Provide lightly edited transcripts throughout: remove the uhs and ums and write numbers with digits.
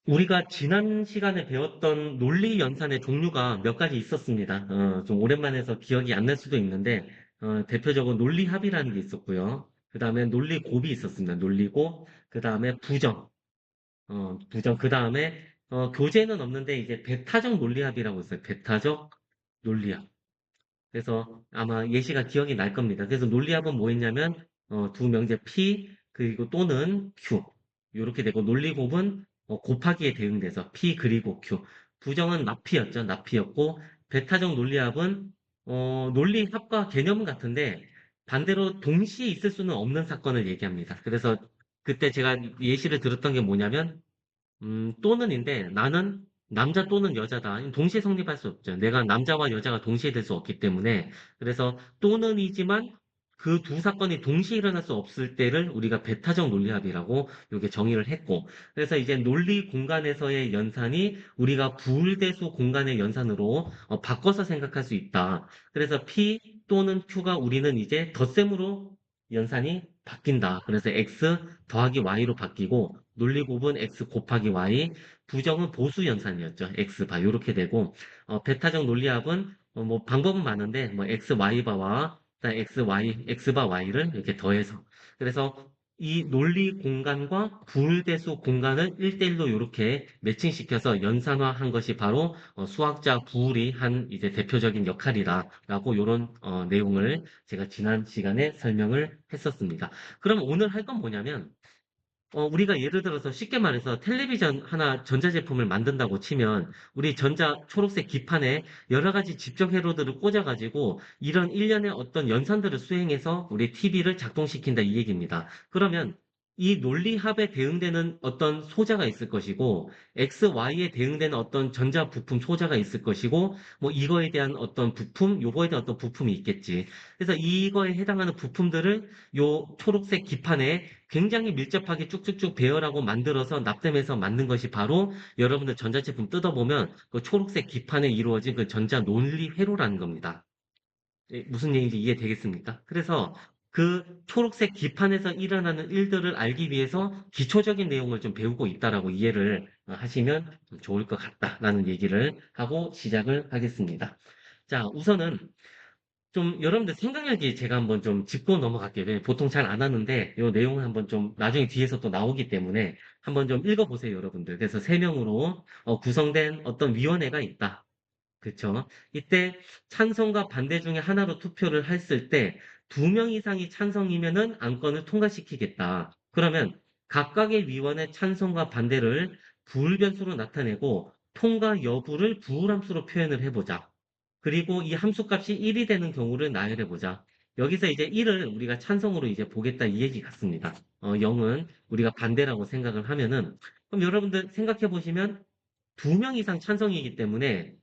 우리가 지난 시간에 배웠던 논리 연산의 종류가 몇 가지 있었습니다. 좀 오랜만에 해서 기억이 안 날 수도 있는데, 대표적으로 논리합이라는 게 있었고요. 그 다음에 논리곱이 있었습니다. 논리곱, 그 다음에 부정, 부정, 그 다음에, 교재는 없는데, 이제 배타적 논리합이라고 있어요. 배타적 논리합. 그래서 아마 예시가 기억이 날 겁니다. 그래서 논리합은 뭐였냐면 두 명제 P 그리고 또는 Q 이렇게 되고 논리곱은 곱하기에 대응돼서 P 그리고 Q. 부정은 납피였죠. 납피였고 배타적 논리합은 논리합과 개념은 같은데 반대로 동시에 있을 수는 없는 사건을 얘기합니다. 그래서 그때 제가 예시를 들었던 게 뭐냐면 또는인데 나는 남자 또는 여자다. 동시에 성립할 수 없죠. 내가 남자와 여자가 동시에 될 수 없기 때문에. 그래서 또는이지만 그 두 사건이 동시에 일어날 수 없을 때를 우리가 배타적 논리합이라고 이게 정의를 했고. 그래서 이제 논리 공간에서의 연산이 우리가 부울대수 공간의 연산으로 바꿔서 생각할 수 있다. 그래서 P 또는 Q가 우리는 이제 덧셈으로 연산이 바뀐다. 그래서 X 더하기 Y로 바뀌고 논리곱은 X 곱하기 Y, 부정은 보수 연산이었죠. X 바 이렇게 되고 베타적 논리합은 뭐 방법은 많은데 뭐 X Y 바와 X Y X 바 Y를 이렇게 더해서 그래서 이 논리 공간과 부울대수 공간을 1대1로 이렇게 매칭시켜서 연산화한 것이 바로 수학자 부울이 한 이제 대표적인 역할이다라고 이런 내용을 제가 지난 시간에 설명을 했었습니다. 그럼 오늘 할 건 뭐냐면 우리가 예를 들어서 쉽게 말해서 텔레비전 하나 전자제품을 만든다고 치면 우리 전자 초록색 기판에 여러 가지 집적 회로들을 꽂아가지고 이런 일련의 어떤 연산들을 수행해서 우리 TV를 작동시킨다 이 얘기입니다. 그러면 이 논리합에 대응되는 어떤 소자가 있을 것이고 X, Y에 대응되는 어떤 전자 부품 소자가 있을 것이고 뭐 이거에 대한 어떤 부품, 요거에 대한 어떤 부품이 있겠지. 그래서 이거에 해당하는 부품들을 요 초록색 기판에 굉장히 밀접하게 쭉쭉쭉 배열하고 만들어서 납땜해서 만든 것이 바로 여러분들 전자제품 뜯어보면 그 초록색 기판에 이루어진 그 전자 논리 회로라는 겁니다. 무슨 얘기인지 이해되겠습니까? 그래서 그 초록색 기판에서 일어나는 일들을 알기 위해서 기초적인 내용을 좀 배우고 있다라고 이해를 하시면 좀 좋을 것 같다라는 얘기를 하고 시작을 하겠습니다. 자, 우선은 좀 여러분들 생각력이 제가 한번 좀 짚고 넘어갈게요. 보통 잘 안 하는데 이 내용을 한번 좀 나중에 뒤에서 또 나오기 때문에 한번 좀 읽어보세요, 여러분들. 그래서 세 명으로 구성된 어떤 위원회가 있다. 그쵸? 이때 찬성과 반대 중에 하나로 투표를 했을 때 두 명 이상이 찬성이면은 안건을 통과시키겠다. 그러면 각각의 위원의 찬성과 반대를 부울변수로 나타내고 통과 여부를 부울함수로 표현을 해보자. 그리고 이 함수값이 1이 되는 경우를 나열해보자. 여기서 이제 1을 우리가 찬성으로 이제 보겠다 이 얘기 같습니다. 0은 우리가 반대라고 생각을 하면은 그럼 여러분들 생각해 보시면 두 명 이상 찬성이기 때문에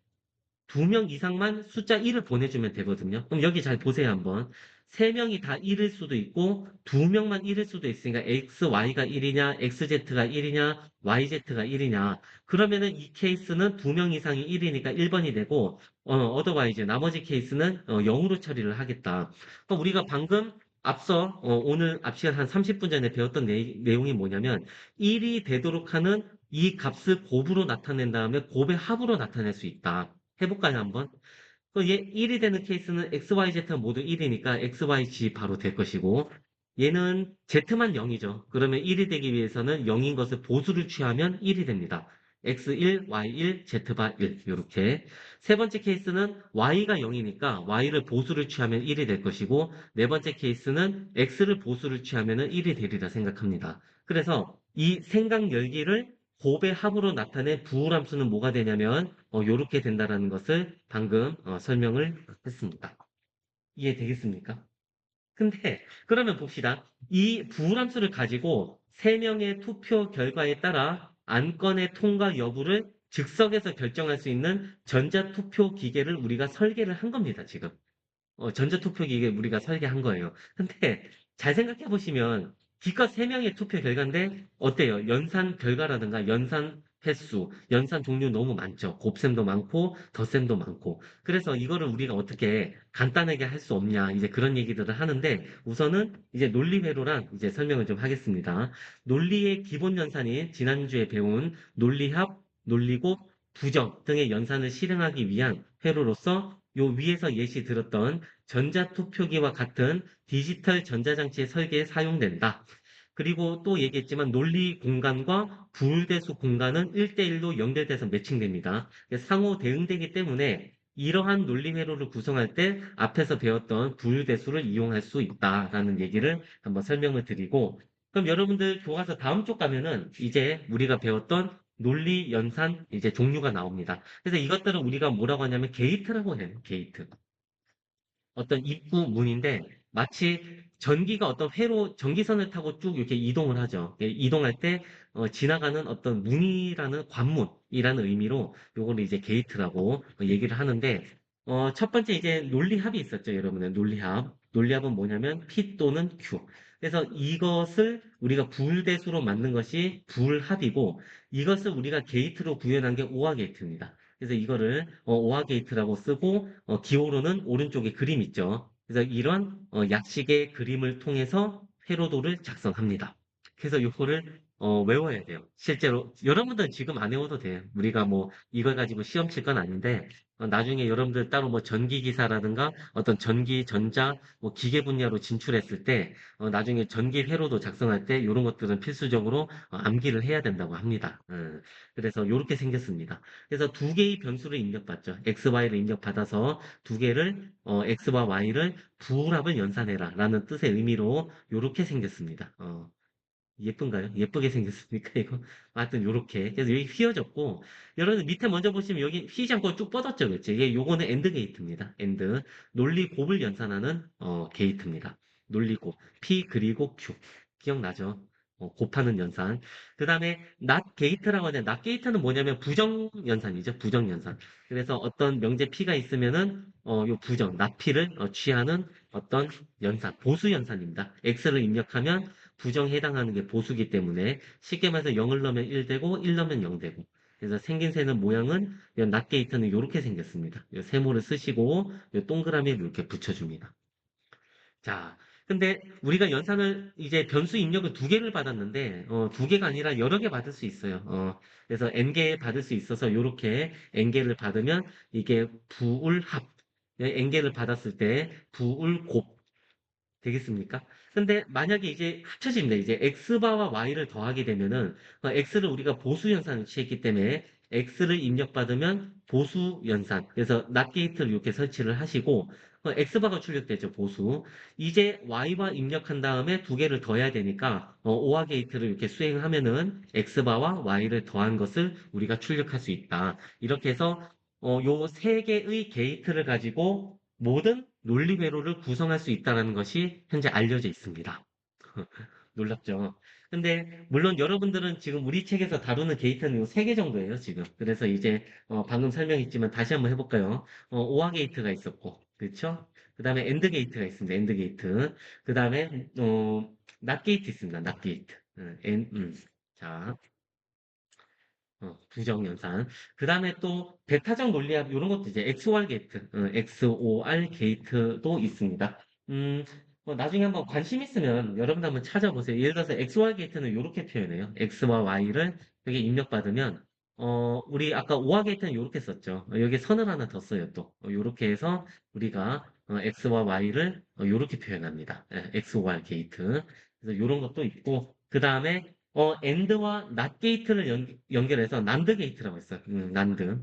두 명 이상만 숫자 1을 보내주면 되거든요. 그럼 여기 잘 보세요, 한번. 세 명이 다 1일 수도 있고, 두 명만 1일 수도 있으니까 X, Y가 1이냐, XZ가 1이냐, YZ가 1이냐. 그러면은 이 케이스는 두 명 이상이 1이니까 1번이 되고, otherwise 나머지 케이스는 0으로 처리를 하겠다. 그럼 우리가 방금 앞서, 오늘 앞 시간 한 30분 전에 배웠던 내용이 뭐냐면, 1이 되도록 하는 이 값을 곱으로 나타낸 다음에 곱의 합으로 나타낼 수 있다. 해볼까요, 한번? 얘 1이 되는 케이스는 XYZ가 모두 1이니까 XYG 바로 될 것이고, 얘는 Z만 0이죠. 그러면 1이 되기 위해서는 0인 것을 보수를 취하면 1이 됩니다. X1, Y1, Z바 1. 이렇게. 세 번째 케이스는 Y가 0이니까 Y를 보수를 취하면 1이 될 것이고, 네 번째 케이스는 X를 보수를 취하면 1이 되리라 생각합니다. 그래서 이 생각 열기를 곱의 합으로 나타낸 부호함수는 뭐가 되냐면 요렇게 된다라는 것을 방금 설명을 했습니다. 이해되겠습니까? 근데 그러면 봅시다. 이 부호함수를 가지고 세명의 투표 결과에 따라 안건의 통과 여부를 즉석에서 결정할 수 있는 전자투표 기계를 우리가 설계를 한 겁니다, 지금. 전자투표 기계 우리가 설계한 거예요. 근데 잘 생각해 보시면 기껏 3명의 투표 결과인데 어때요? 연산 결과라든가 연산 횟수, 연산 종류 너무 많죠. 곱셈도 많고, 덧셈도 많고. 그래서 이거를 우리가 어떻게 간단하게 할 수 없냐, 이제 그런 얘기들을 하는데, 우선은 이제 논리회로랑 이제 설명을 좀 하겠습니다. 논리의 기본 연산인 지난주에 배운 논리합, 논리곱, 부정 등의 연산을 실행하기 위한 회로로서 요 위에서 예시 들었던 전자투표기와 같은 디지털 전자장치의 설계에 사용된다. 그리고 또 얘기했지만 논리 공간과 부울대수 공간은 1대1로 연결돼서 매칭됩니다. 상호 대응되기 때문에 이러한 논리 회로를 구성할 때 앞에서 배웠던 부울대수를 이용할 수 있다라는 얘기를 한번 설명을 드리고, 그럼 여러분들 교과서 다음 쪽 가면은 이제 우리가 배웠던 논리 연산 이제 종류가 나옵니다. 그래서 이것들을 우리가 뭐라고 하냐면 게이트라고 해요. 게이트. 어떤 입구 문인데 마치 전기가 어떤 회로 전기선을 타고 쭉 이렇게 이동을 하죠. 이동할 때 지나가는 어떤 문이라는 관문이라는 의미로 요거를 이제 게이트라고 얘기를 하는데, 첫 번째 이제 논리합이 있었죠, 여러분의 논리합. 논리합은 뭐냐면 P 또는 Q. 그래서 이것을 우리가 불대수로 만든 것이 불합이고, 이것을 우리가 게이트로 구현한 게 오화 게이트입니다. 그래서 이거를 오화 게이트라고 쓰고, 기호로는 오른쪽에 그림 있죠. 그래서 이런 약식의 그림을 통해서 회로도를 작성합니다. 그래서 요거를 외워야 돼요. 실제로 여러분들 지금 안 외워도 돼요. 우리가 뭐 이걸 가지고 시험 칠 건 아닌데, 나중에 여러분들 따로 뭐 전기 기사라든가 어떤 전기 전자 뭐 기계 분야로 진출했을 때 나중에 전기 회로도 작성할 때 이런 것들은 필수적으로 암기를 해야 된다고 합니다. 그래서 이렇게 생겼습니다. 그래서 두 개의 변수를 입력받죠. x, y를 입력받아서 두 개를 x와 y를 부합을 연산해라 라는 뜻의 의미로 이렇게 생겼습니다. 예쁜가요? 예쁘게 생겼습니까, 이거? 하여튼 요렇게. 그래서 여기 휘어졌고, 여러분 밑에 먼저 보시면 여기 휘지 않고 쭉 뻗었죠, 그렇지? 이게 요거는 엔드 게이트입니다. 엔드. 논리 곱을 연산하는, 게이트입니다. 논리 곱. P 그리고 Q. 기억나죠? 곱하는 연산. 그 다음에 not 게이트라고 하는데, not 게이트는 뭐냐면 부정 연산이죠, 부정 연산. 그래서 어떤 명제 P가 있으면은, 요 부정, not P를 취하는 어떤 연산, 보수 연산입니다. X를 입력하면 부정에 해당하는 게 보수기 때문에 쉽게 말해서 0을 넣으면 1 되고 1 넣으면 0 되고, 그래서 생긴 새는 모양은 이 낫게이트는 이렇게 생겼습니다. 이 세모를 쓰시고 이 동그라미를 이렇게 붙여줍니다. 자, 근데 우리가 연산을 이제 변수 입력을 두 개를 받았는데 두 개가 아니라 여러 개 받을 수 있어요. 그래서 n개 받을 수 있어서 이렇게 n개를 받으면 이게 부울합, n개를 받았을 때 부울곱 되겠습니까? 근데 만약에 이제 합쳐집니다. 이제 x바와 y를 더하게 되면은 x를 우리가 보수 연산을 취했기 때문에 x를 입력받으면 보수 연산. 그래서 낫 게이트를 이렇게 설치를 하시고 x바가 출력되죠. 보수. 이제 y바 입력한 다음에 두 개를 더해야 되니까 오화 게이트를 이렇게 수행하면은 x바와 y를 더한 것을 우리가 출력할 수 있다. 이렇게 해서 요 세 개의 게이트를 가지고 모든 논리 회로를 구성할 수 있다는 것이 현재 알려져 있습니다. 놀랍죠? 근데 물론 여러분들은 지금 우리 책에서 다루는 게이트는 요 3개 정도예요, 지금. 그래서 이제 방금 설명했지만 다시 한번 해볼까요? 오화 게이트가 있었고, 그렇죠? 그다음에 엔드 게이트가 있습니다. 엔드 게이트. 그다음에 낫 게이트 있습니다. 낫 게이트. 자, 부정연산. 그 다음에 또 배타적 논리학 이런 것도 이제 XOR 게이트, XOR 게이트도 있습니다. 나중에 한번 관심 있으면 여러분 한번 찾아보세요. 예를 들어서 XOR 게이트는 이렇게 표현해요. X와 Y를 여기 입력받으면 우리 아까 OR 게이트는 이렇게 썼죠. 여기 선을 하나 더 써요. 또 이렇게 해서 우리가 X와 Y를 이렇게 표현합니다. XOR 게이트. 그래서 이런 것도 있고 그 다음에 AND와 NOT 게이트를 연결해서 NAND 게이트라고 했어요. NAND.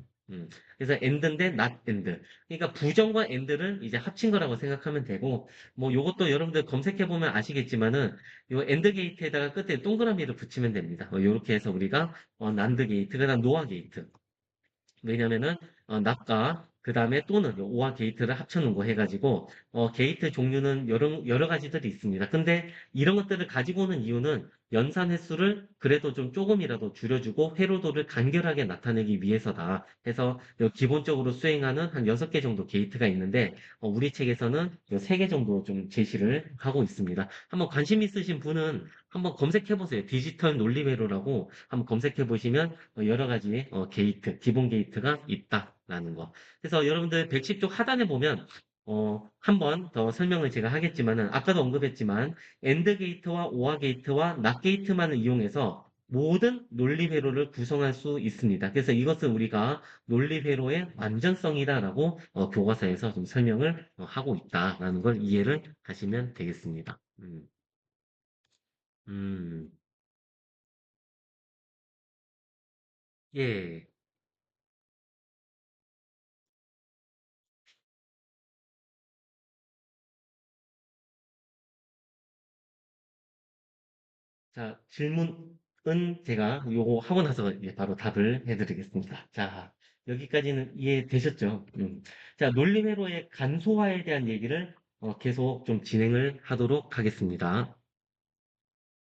그래서 AND인데 NOT AND. 그러니까 부정과 AND를 이제 합친 거라고 생각하면 되고, 뭐 요것도 여러분들 검색해보면 아시겠지만은, 요 AND 게이트에다가 끝에 동그라미를 붙이면 됩니다. 요렇게 해서 우리가, NAND 게이트, 그다음 노아 게이트. 왜냐면은 낫과 그 다음에 또는 오화 게이트를 합쳐놓은 거 해가지고 게이트 종류는 여러 가지들이 있습니다. 근데 이런 것들을 가지고 오는 이유는 연산 횟수를 그래도 좀 조금이라도 줄여주고 회로도를 간결하게 나타내기 위해서다. 해서 기본적으로 수행하는 한 6개 정도 게이트가 있는데 우리 책에서는 3개 정도 좀 제시를 하고 있습니다. 한번 관심 있으신 분은 한번 검색해 보세요. 디지털 논리회로라고 한번 검색해 보시면 여러 가지 게이트, 기본 게이트가 있다라는 거. 그래서 여러분들 110쪽 하단에 보면 한 번 더 설명을 제가 하겠지만은 아까도 언급했지만 엔드 게이트와 오화 게이트와 낫 게이트만을 이용해서 모든 논리 회로를 구성할 수 있습니다. 그래서 이것은 우리가 논리 회로의 완전성이다라고 교과서에서 좀 설명을 하고 있다라는 걸 이해를 하시면 되겠습니다. 음, 예. 자, 질문은 제가 요거 하고 나서 이제 바로 답을 해드리겠습니다. 자, 여기까지는 이해되셨죠? 자, 논리회로의 간소화에 대한 얘기를 계속 좀 진행을 하도록 하겠습니다.